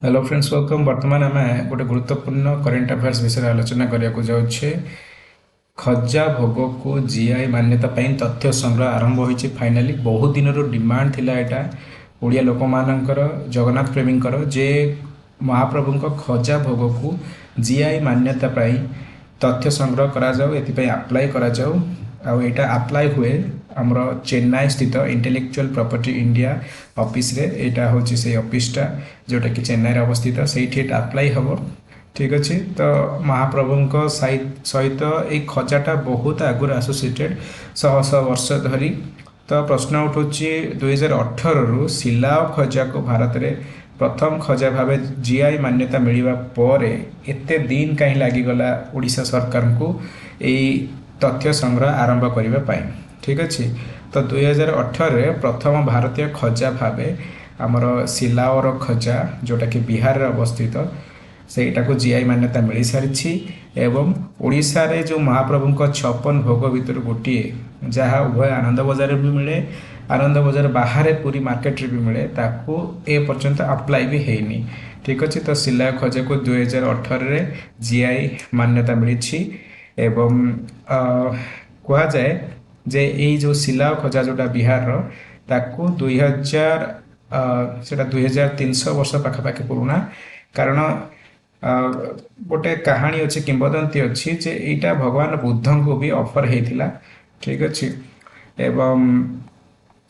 Hello friends welcome. वर्तमान आम गोटे गुरुत्वपूर्ण करेन्ट अफेयर्स विषय आलोचना करने जाऊे। खजा भोग को जीआई मान्यता पाई तथ्य संग्रह आरंभ होती फाइनाली। बहुत दिन डिमांड थिला एटा ओडिया लोक मानकर जगन्नाथ प्रेमी जे महाप्रभु खजा भोग को जीआई मान्यता पाई तथ्य संग्रह करा जाऊ, एथिपाई अप्लाई करा जाऊ। आउ एटा अप्लाई हुए आमर चेन्नई स्थित इंटेलेक्चुअल प्रॉपर्टी इंडिया ऑफिस रे। एटा होची से ऑफिसटा जोटा कि चेन्नई रे अवस्थित, सही अप्लाई हम। ठीक अच्छे। तो महाप्रभु सहित ये खजाटा बहुत आगुरी एसोसिएटेड शह शह वर्ष धरी। तो प्रश्न उठूँ 2018 सिलाओ खजा को भारत में प्रथम खजा भाव जीआई मान्यता मिलवा पर एते दिन कहीं लगिगला ओडिशा सरकार को यही तथ्य संग्रह आरंभ करने। ठीक अच्छे। तो 2018 प्रथम भारतीय खजा भाव आमर सिलाओर खजा जोटा कि बिहार रे अवस्थित सेटा को जीआई मान्यता मिल सारी। एवं ओडिशा रे जो महाप्रभु 56 भोग भितर गोटे जहाँ उभय आनंद बजार भी मिले, आनंद बजार बाहर पूरी मार्केट रे भी मिले, ताकू ए पर्यंत अप्लाई भी हैनी। ठीक अच्छे। तो सिला खजा को 2018 जीआई मान्यता मिली। एवं कह जाए जे यही जो सिला खजा जोटा बिहार रो ताकू 2300 वर्ष पाखापाखि पुराना। कारण गोटे कहानी अच्छी किंबदंती अच्छी जे यहाँ भगवान बुद्ध को भी ऑफर होता। ठीक अच्छे। एवं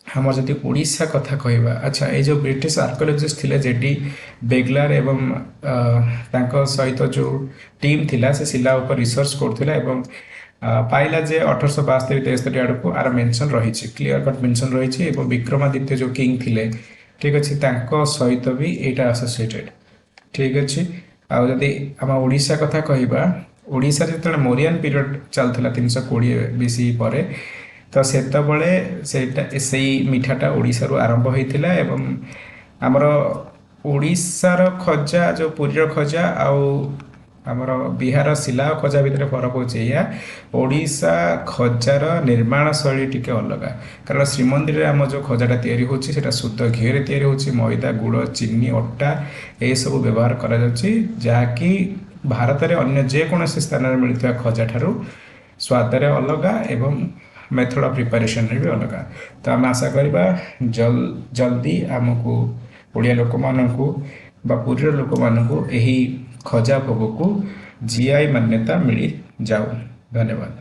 हम जदि ओडिशा कथा कहवा, अच्छा ये जो ब्रिटिश आर्कोलॉजिस्ट थिले जेडी बेगलार एवं तांको सहित जो टीम थिला से शिला ऊपर रिसर्च करथिला एवं पाइला जे 1872-63 आड़ को आर मेंशन रही, क्लियर कट मेंशन रही। एवं विक्रमादित्य जो किंग थिले, ठीक अच्छे, तांको सहित भी एटा एसोसिएटेड। ठीक अच्छे। आउ जदि आम ओडिशा कथा कहवा, ओडिशा जो मोरियन पीरियड चलता 320 बीसी पर, तो से मिठाटा ओडिशारू आरंभ होता। एवं आमर ओडिशार खजा जो पुरीर खजा आउ आमर बिहार सिला खजा भितर फरक होचे या ओडिशा खजार निर्माण शैली टिके अलग। कारण श्रीमंदिर रे आम जो खजाटा तैयारी होची सेटा शुद्ध घी रे तैयारी होची, मैदा गुड़ चीनी अटा ए सब व्यवहार करा जाउची, जहाँकि भारत रे अन्य जेकोसी स्थान में मिलता खजा ठारू स्वाद रे अलग एवं मेथड ऑफ प्रिपरेशन भी अलग। तो आम आशा करवा जल्दी आमको ओडिया लोक मानू पुरीर लोक मानू यही खजा भोग को जीआई मान्यता मिल जाऊ। धन्यवाद।